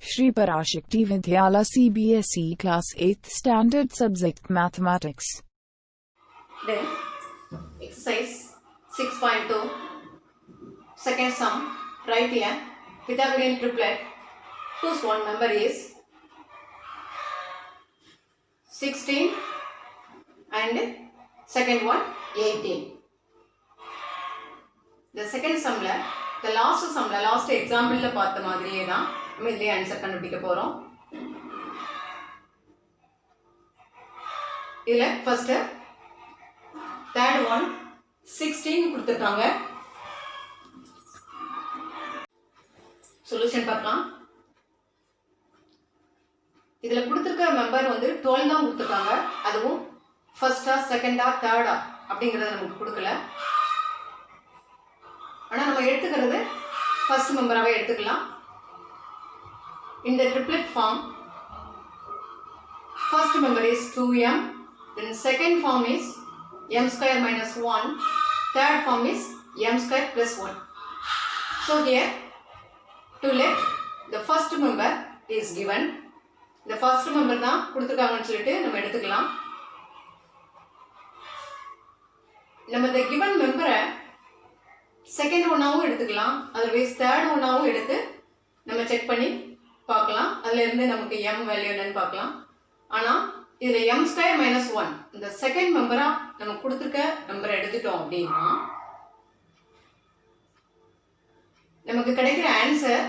Shri Parashakti Vidyala CBSE Class 8th Standard Subject Mathematics. Then exercise 6.2 second sum. Write here Pythagorean triplet whose one member is 16 and second one 18. The second sum la the last sum la last example la பார்த்த மாதிரியே தான் நம்ம இதே answer கண்டுபிடிக்க போறோம். இதுல first third one 16 கொடுத்திருக்காங்க. Solution பார்க்கலாம். இதுல கொடுத்திருக்க மெம்பர் வந்து 12 தான் கொடுத்திருக்காங்க. அதுவும் ஃபர்ஸ்டா செகண்டா தேர்டா அப்படிங்கறத நமக்கு கொடுக்கல. ஆனா நம்ம எடுத்துக்கிறது ஃபர்ஸ்ட் மெம்பராவே எடுத்துக்கலாம். In the triplet form, first member is 2m, then second form is m square minus 1, third form is m square plus 1. So here, to let the first member is given, the first member தான் கொடுத்திருக்காங்கன்னு சொல்லிட்டு நம்ம எடுத்துக்கலாம். நம்ம the given member second ஒன்னாவும் எடுத்துக்கலாம், otherwise third ஒன்னாவும் எடுத்து நம்ம check பண்ணி பார்க்கலாம். அதுல இருந்து நமக்கு m வேல்யூ என்னன்னு பார்க்கலாம். ஆனா இதுல m ஸ்கொயர் மைனஸ் 1 இந்த செகண்ட் மெம்பரா நம்ம கொடுத்திருக்க நம்பரை எடுத்துட்டோம் அப்படின்னா நமக்கு கிடைக்கிற ஆன்சர்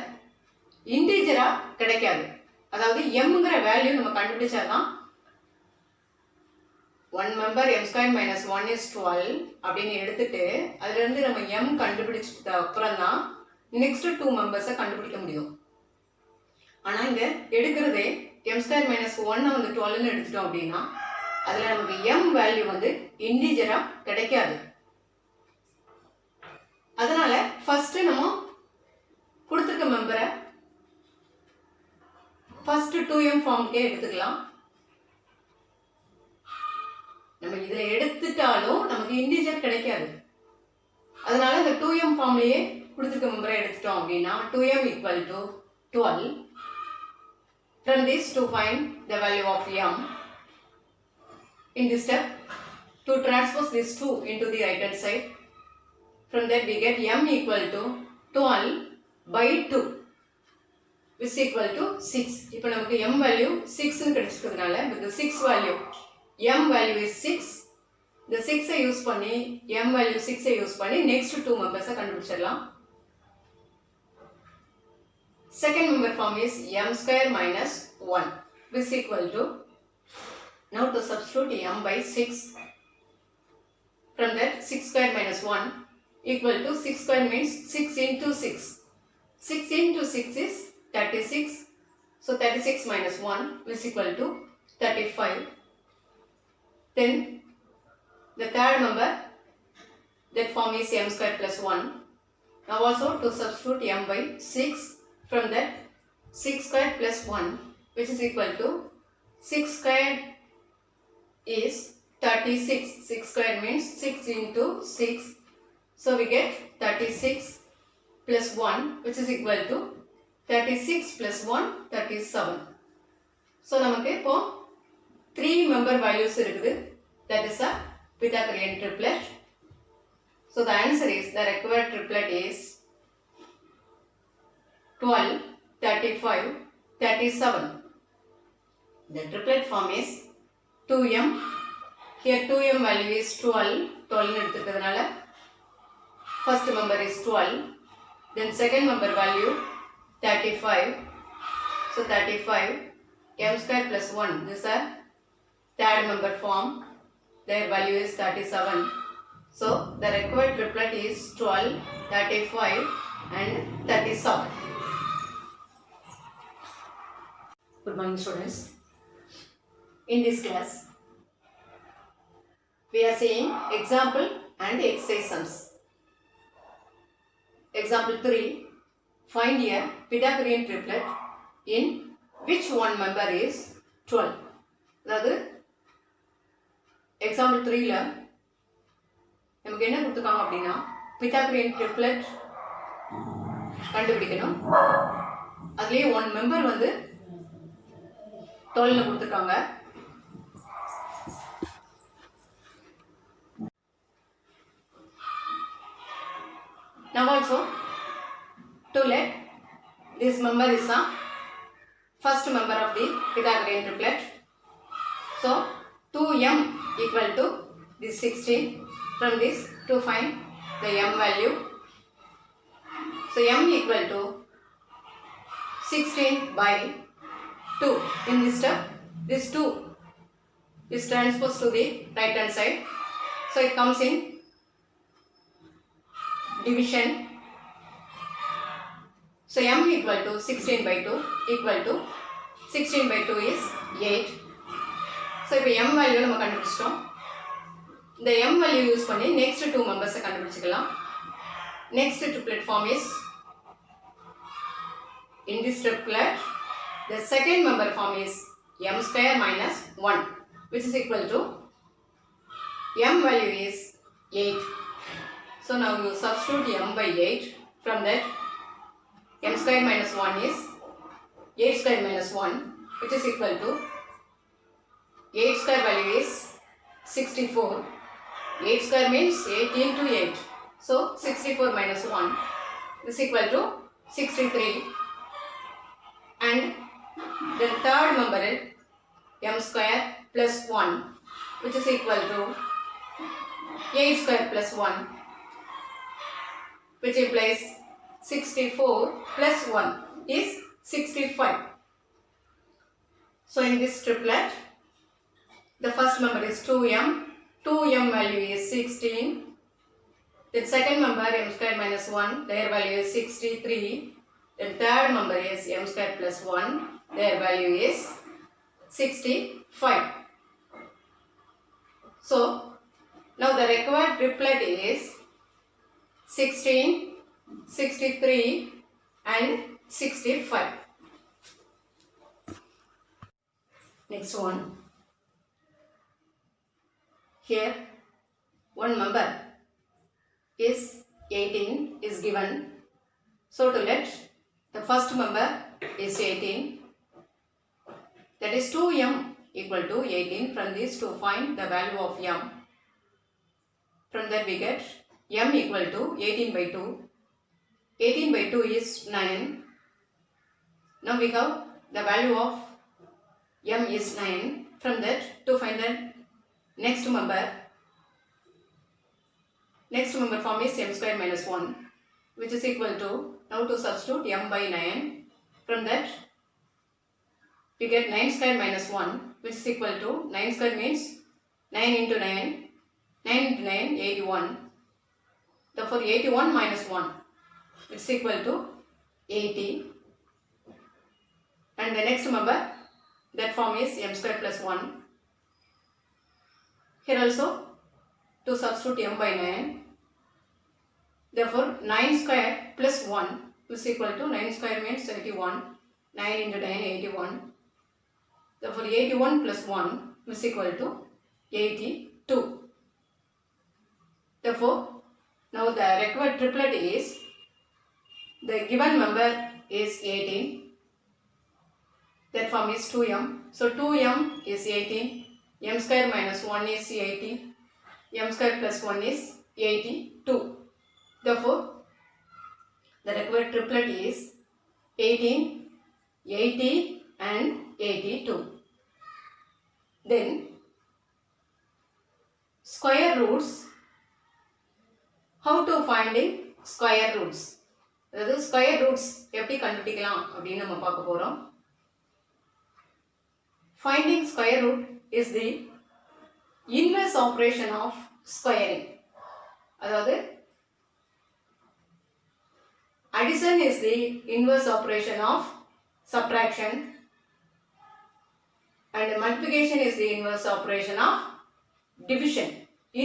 இன்டிஜரா கிடைக்காது. அதாவது mங்கற வேல்யூ நம்ம கண்டுபிடிச்சாதான் 1 member m square minus 1 is 12 அப்படின்னு எடுத்துட்டு அதுல இருந்து நம்ம m கண்டுபிடிச்சதுக்கு அப்புறம் தான் நெக்ஸ்ட் 2 மெம்பர்ஸை கண்டுபிடிக்க முடியும். ஆனா இங்க எடுக்கிறதே m square minus 1 வந்து 12 ன்னு எடுத்துட்டோம் அப்படின்னா அதுல நமக்கு m வேல்யூ வந்து இன்டிஜரா கிடைக்காது. அதனால ஃபர்ஸ்ட் நம்ம கொடுத்திருக்க மெம்பரை ஃபர்ஸ்ட் 2m ஃபார்முக்கே எடுத்துக்கலாம். நம்ம இதுல எடுத்துட்டாலும் நமக்கு இன்டிஜர் கிடைக்காது. அதனால இந்த 2m ஃபார்ம்லயே கொடுத்திருக்க மெம்பரை எடுத்துட்டோம் அப்படின்னா 2m equal to 12. From this to find the value of m. In this step, to transpose this 2 into the right hand side. From that we get m equal to 12 by 2 which is equal to 6. இப்போ நமக்கு m value 6 ன்னு கிடைச்சிட்டதுனால with the 6 value m value is 6. The 6 I use பண்ணி m value 6 ஐ use பண்ணி next 2 members கண்டுபிடிச்சிடலாம். Second member form is m square minus 1 which is equal to, now to substitute m by 6. From that 6 square minus 1 equal to 6 square means 6 into 6. 6 into 6 is 36. So 36 minus 1 is equal to 35. Then the third member, that form is m square plus 1. Now also to substitute m by 6. From that 6 square plus 1 which is equal to 6 square is 36. 6 square means 6 into 6. So we get 36 plus 1 which is equal to 36 plus 1 37. So நமக்கு இப்போ 3 member values இருக்குது. That is a Pythagorean triplet. So the answer is, the required triplet is 12, 35, 37. The triplet form is 2m. Here 2m value is 12. 12 எடுத்துக்கிறதுனால first member is 12. Then second member value 35. So 35 m square plus 1. This is a third member form. Their value is 37. So the required triplet is 12, 35 and 37. Good morning students. In this class we are seeing example and exercise sums. Example 3, find a Pythagorean triplet in which one member is 12. அதாவது example 3 ல நமக்கு என்ன கொடுத்திருக்காங்க அப்படின்னா Pythagorean triplet கண்டுபிடிக்கணும். அதுலயே one member வந்து 12ல கொடுத்துருக்காங்க. Now also to let this member is the first member of the Pythagorean triplet. So 2m equal to this 16. From this to find the m value. So m equal to 16 by 2. In this step, this 2 is transposed to the right hand side. So it comes in division. So m equal to 16 by 2 equal to 16 by 2 is 8. So இப்போ m value நம்ம கண்டுபிடிச்சிட்டோம். இந்த m value use பண்ணி next two members கண்டுபிடிச்சிக்கலாம். Next triplet form is in this triplet the second member form is m square minus 1 which is equal to m value is 8. So now you substitute m by 8. From that m square minus 1 is 8 square minus 1 which is equal to 8 square value is 64. 8 square means 8 into 8. So 64 minus 1 is equal to 63. And the third member is m square plus 1 which is equal to 8 square plus 1 which implies 64 plus 1 is 65. So in this triplet, the first member is 2m. 2m value is 16. The second member m square minus 1, their value is 63. The third member is m square plus 1, their value is 65. So now the required triplet is 16, 63 and 65. Next one. Here one member is 18 is given. So to let the first member is 18, that is 2m equal to 18. From this to find the value of m. From that we get m equal to 18 by 2. 18 by 2 is 9. Now we have the value of m is 9. From that to find the next member form is m square minus 1 which is equal to, now to substitute m by 9. From that we get 9 square minus 1 which is equal to, 9 square means 9 into 9, 9 into 9, 81. Therefore 81 minus 1 it's equal to 80. And the next member, that form is m square plus 1. Here also to substitute m by 9. Therefore 9 square plus 1 is equal to, 9 square means 81. 9 into 9, 81. Therefore 81 plus 1 is equal to 82. Therefore now the required triplet is, the given member is 18. That form is 2m. So 2m is 18. m square minus 1 is 80. m square plus 1 is 82. Therefore the required triplet is 18, 80 and 82. Then square roots. How to finding square roots? அதாவது square roots எப்படி கண்டுபிடிக்கலாம் அப்படின்னு நம்ம பார்க்க போறோம். Finding square root is the inverse operation of squaring. அதாவது addition is the inverse operation of subtraction and multiplication is the inverse operation of division.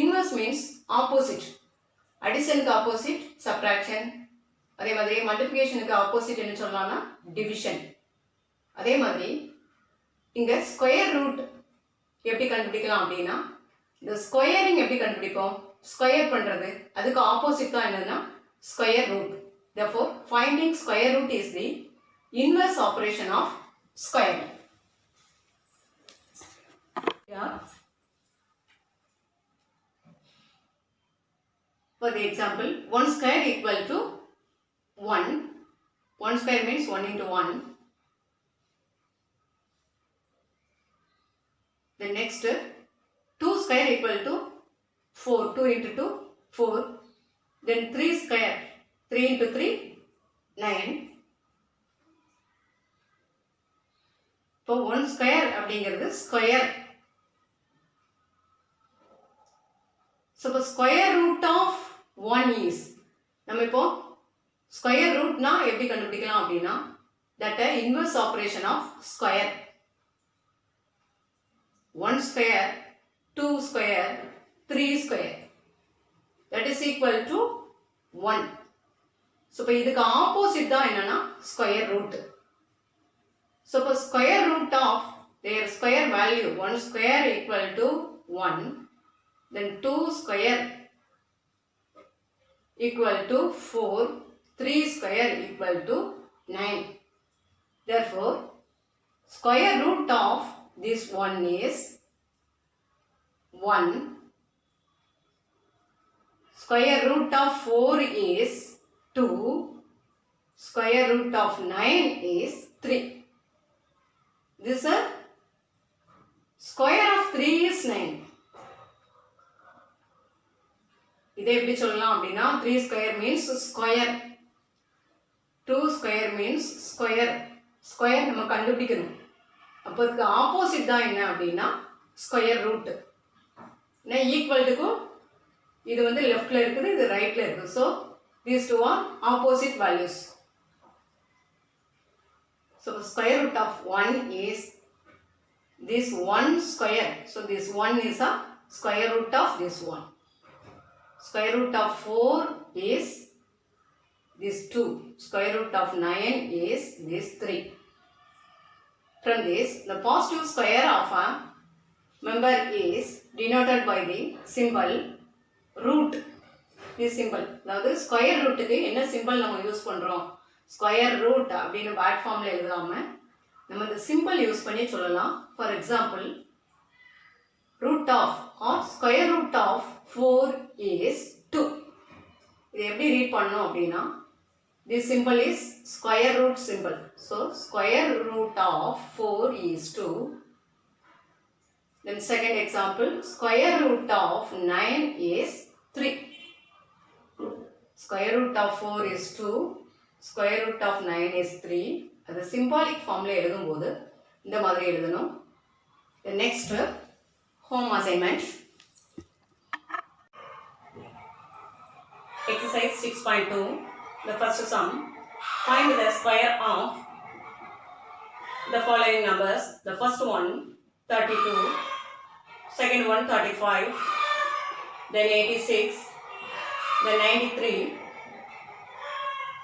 Inverse means opposite. Addition க்கு opposite subtraction. அதே மாதிரி மல்டிப்ளிகேஷனுக்கு ஆப்போசிட் என்ன சொல்லலாம்னா division. அதே மாதிரி இங்க square root எப்படி கண்டுபிடிக்கலாம் அப்படின்னா, இந்த ஸ்கொயரிங் எப்படி கண்டுபிடிப்போம்? ஸ்கொயர் பண்றது அதுக்கு ஆப்போசிட் தான் என்னன்னா square root. Therefore finding square root is the inverse operation of squaring. Here, for the example, 1 square equal to 1. 1 square means 1 into 1. The next, 2 square equal to 4. 2 into 2, 4. Then 3 square, 3 into 3, 9. So 1 square அப்படிங்கிறது square. So the square root of 1 is, நம்ம இப்போ square root னா எப்படி கண்டுபிடிக்கலாம் அப்படின்னா, that inverse operation of square. 1 square, 2 square, 3 square, that is equal to 1. So இப்போ இதுக்கு opposite தான் என்னன்னா square root. So for square root of their square value, 1 square equal to 1, then 2 square equal to 4, 3 square equal to 9. Therefore, square root of this one is 1. Square root of 4 is 2. Square root of 9 is 3. This square of 3 is 9. இதை எப்படி சொல்லலாம் அப்படின்னா 3 square means square, 2 square means square. Square நம்ம கண்டுபிடிக்கணும். அப்போ இதுக்கு opposite தான் என்ன அப்படின்னா ஸ்கொயர் ரூட். ஏன்னா ஈக்குவல்ட்டுக்கும் இது வந்து லெஃப்ட்ல இருக்குது, இது ரைட்ல இருக்குது. So these two are opposite values. So the square root of 1 is this 1 square. So this 1 is a square root of this 1. Square root of 4 is this 2. Square root of 9 is this 3. From this, the positive square of a member is denoted by the symbol root. This symbol, அதாவது square ரூட்டுக்கு என்ன simple நம்ம use பண்ணுறோம், square root அப்படின்னு bad ஃபார்மில் எழுதாமல் நம்ம இந்த simple use பண்ணி சொல்லலாம். For example, root of or square root of 4 is 2. இது எப்படி ரீட் பண்ணோம் அப்படின்னா, this symbol is square root symbol. So square root of 4 is 2. Then second example, square root of 9 is 3. Square root of 4 is 2. Square root of 9 is 3. அது symbolic formula எழுதும்போது இந்த மாதிரி எழுதணும். The next home assignment. Exercise 6.2. The first sum. Find the square of the following numbers. The first one 32, second one 35, then 86, then 93,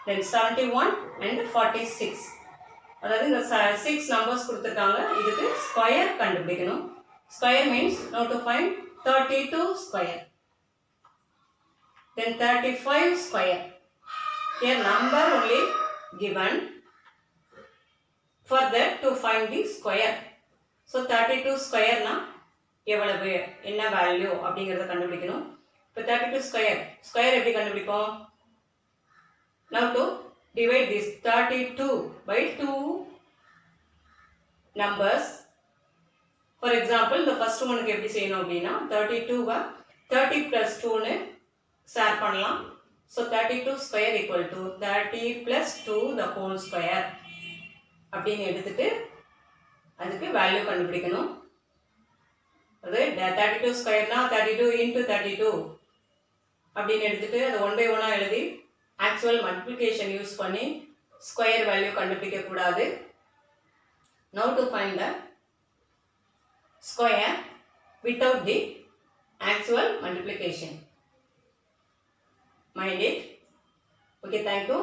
then 71 and 46. அதாவது இந்த 6 numbers கொடுத்திருக்காங்க. இதுக்கு square கண்டுபிடிக்கணும். Square means now to find 32 square. Then 35 square. Here number only given. For that to find the square. So 32 square na எவ்வளவு, என்ன value அப்படிங்கிறத கண்டுபிடிக்கணும். இப்போ 32 ஸ்கொயர், ஸ்கொயர் எப்படி கண்டுபிடிப்போம்? Now to divide this 32 by 2 numbers. For example, the first one எப்படி செய்யணும் அப்படின்னா 32 30 plus 2 ஷேர் பண்ணலாம். So 32 square equal to 30 plus 2 the whole square அப்படின்னு எடுத்துட்டு அதுக்கு வேல்யூ கண்டுபிடிக்கணும். அது 32 ஸ்கொயர்னா 32 into 32 அப்படின்னு எடுத்துட்டு அது 1 by 1 எழுதி ஆக்சுவல் மல்டிப்ளிகேஷன் யூஸ் பண்ணி ஸ்கொயர் வேல்யூ கண்டுபிடிக்க கூடாது. Now to find the square without the actual multiplication. Mind it. Okay, thank you.